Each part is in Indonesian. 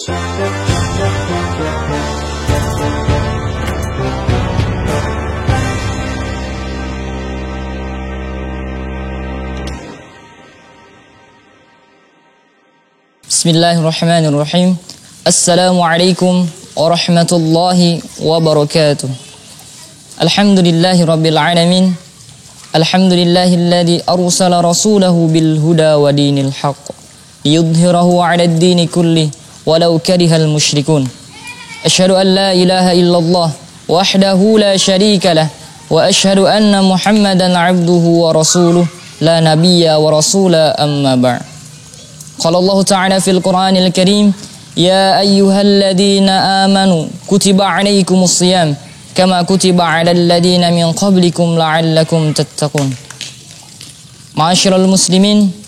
Bismillahirrahmanirrahim. Assalamualaikum warahmatullahi wabarakatuh. Alhamdulillahi rabbil alamin. Alhamdulillahilladzi arsala rasulahu bil huda wa dinil haqq liyudhhirahu 'ala ad-dini kulli walau karihal musyrikun. Asyhadu an la ilaha illallah wahdahu la syarika lah wa asyhadu anna Muhammadan 'abduhu wa rasuluh la nabiyya wa rasula amma ba'd. Qala Allah Ta'ala fil Qur'anil Karim, ya ayyuhalladzina amanu kutiba 'alaikumus shiyam kama kutiba 'alal ladzina min qablikum la'allakum tattaqun. Ma'asyiral muslimin,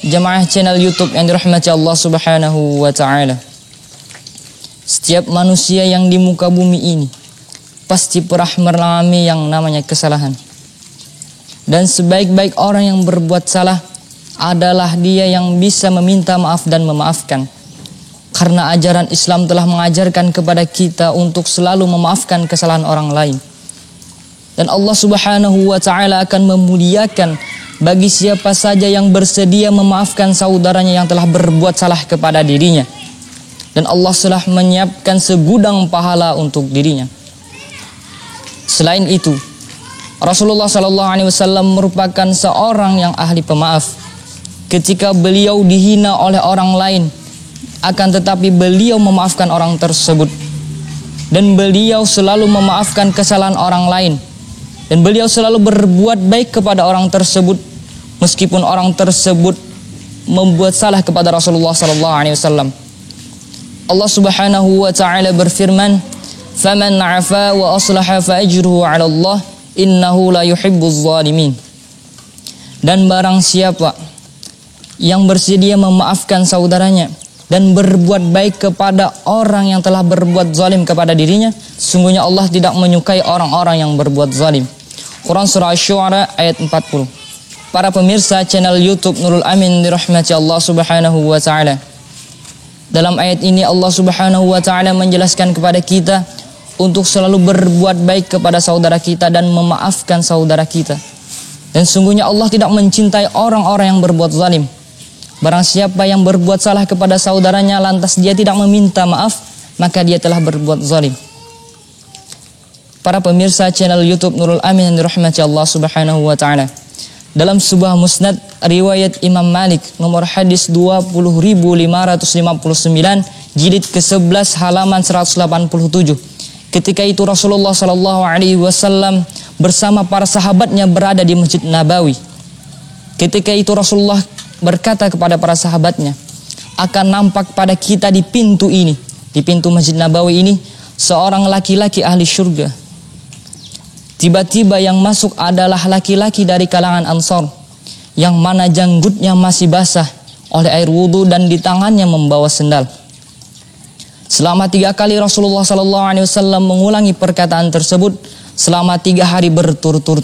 jamaah channel YouTube yang dirahmati Allah Subhanahu wa taala. Setiap manusia yang di muka bumi ini pasti pernah mengalami yang namanya kesalahan. Dan sebaik-baik orang yang berbuat salah adalah dia yang bisa meminta maaf dan memaafkan. Karena ajaran Islam telah mengajarkan kepada kita untuk selalu memaafkan kesalahan orang lain. Dan Allah Subhanahu wa taala akan memuliakan bagi siapa saja yang bersedia memaafkan saudaranya yang telah berbuat salah kepada dirinya. Dan Allah telah menyiapkan segudang pahala untuk dirinya. Selain itu, Rasulullah SAW merupakan seorang yang ahli pemaaf. Ketika beliau dihina oleh orang lain, akan tetapi beliau memaafkan orang tersebut. Dan beliau selalu memaafkan kesalahan orang lain. Dan beliau selalu berbuat baik kepada orang tersebut, meskipun orang tersebut membuat salah kepada Rasulullah SAW. Allah Subhanahu wa taala berfirman, "Faman 'afa wa aslaha fa ajruhu 'ala Allah, innahu la yuhibbuz zalimin." Dan barang siapa yang bersedia memaafkan saudaranya dan berbuat baik kepada orang yang telah berbuat zalim kepada dirinya, sungguhnya Allah tidak menyukai orang-orang yang berbuat zalim. Quran Surah Asy-Syu'ara ayat 40. Para pemirsa channel YouTube Nurul Amin dirahmati Allah Subhanahu wa taala. Dalam ayat ini Allah Subhanahu wa taala menjelaskan kepada kita untuk selalu berbuat baik kepada saudara kita dan memaafkan saudara kita. Dan sungguhnya Allah tidak mencintai orang-orang yang berbuat zalim. Barang siapa yang berbuat salah kepada saudaranya lantas dia tidak meminta maaf, maka dia telah berbuat zalim. Para pemirsa channel YouTube Nurul Amin yang dirahmati Allah Subhanahu wa taala. Dalam sebuah musnad riwayat Imam Malik nomor hadis 20.559 jilid ke-11 halaman 187. Ketika itu Rasulullah sallallahu alaihi wasallam bersama para sahabatnya berada di Masjid Nabawi. Ketika itu Rasulullah berkata kepada para sahabatnya, akan nampak pada kita di pintu ini, di pintu Masjid Nabawi ini, seorang laki-laki ahli syurga. Tiba-tiba yang masuk adalah laki-laki dari kalangan Ansar, yang mana janggutnya masih basah oleh air wudhu dan di tangannya membawa sendal. Selama 3 kali Rasulullah SAW mengulangi perkataan tersebut selama 3 hari berturut-turut.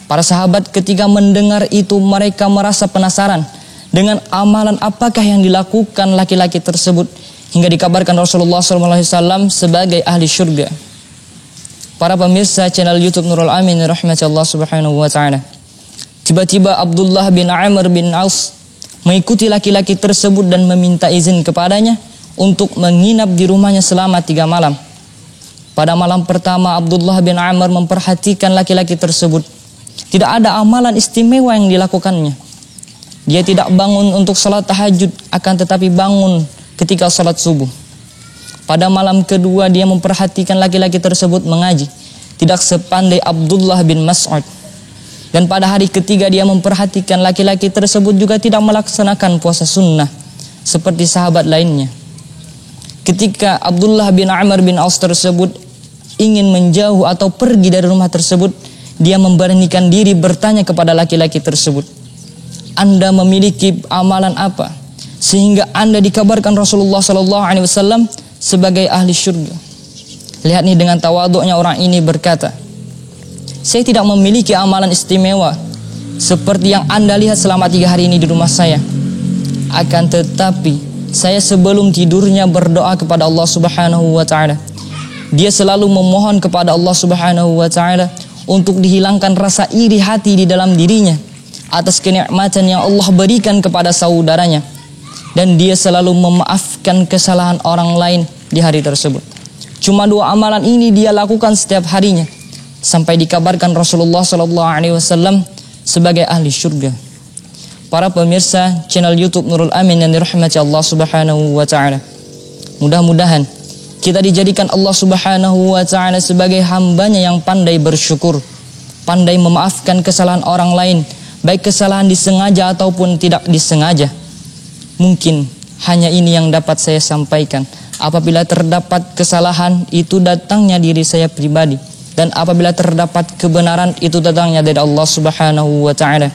Para sahabat ketika mendengar itu mereka merasa penasaran dengan amalan apakah yang dilakukan laki-laki tersebut hingga dikabarkan Rasulullah SAW sebagai ahli syurga. Para pemirsa channel YouTube Nurul Amin rahmati Allah Subhanahu wa taala. Tiba-tiba Abdullah bin Amr bin Aus mengikuti laki-laki tersebut dan meminta izin kepadanya untuk menginap di rumahnya selama 3 malam. Pada malam pertama Abdullah bin Amr memperhatikan laki-laki tersebut. Tidak ada amalan istimewa yang dilakukannya. Dia tidak bangun untuk salat tahajud, akan tetapi bangun ketika salat subuh. Pada malam kedua dia memperhatikan laki-laki tersebut mengaji, tidak sepandai Abdullah bin Mas'ud. Dan pada hari ketiga dia memperhatikan laki-laki tersebut juga tidak melaksanakan puasa sunnah seperti sahabat lainnya. Ketika Abdullah bin Amr bin Aus tersebut ingin menjauh atau pergi dari rumah tersebut, dia memberanikan diri bertanya kepada laki-laki tersebut, Anda memiliki amalan apa sehingga Anda dikabarkan Rasulullah SAW sebagai ahli syurga? Lihat nih, dengan tawaduknya orang ini berkata, saya tidak memiliki amalan istimewa seperti yang Anda lihat selama 3 hari ini di rumah saya. Akan tetapi saya sebelum tidurnya berdoa kepada Allah Subhanahu wa taala. Dia selalu memohon kepada Allah Subhanahu wa taala untuk dihilangkan rasa iri hati di dalam dirinya atas kenikmatan yang Allah berikan kepada saudaranya, dan dia selalu memaafkan kesalahan orang lain di hari tersebut. Cuma 2 amalan ini dia lakukan setiap harinya sampai dikabarkan Rasulullah SAW sebagai ahli surga. Para pemirsa channel YouTube Nurul Amin yang dirahmati Allah Subhanahu wa taala, mudah-mudahan kita dijadikan Allah Subhanahu wa taala sebagai hambanya yang pandai bersyukur, pandai memaafkan kesalahan orang lain, baik kesalahan disengaja ataupun tidak disengaja. Mungkin hanya ini yang dapat saya sampaikan. Apabila terdapat kesalahan, itu datangnya diri saya pribadi, dan apabila terdapat kebenaran, itu datangnya dari Allah Subhanahu wa taala.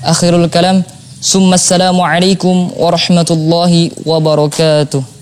Akhirul kalam, Assalamualaikum warahmatullahi wabarakatuh.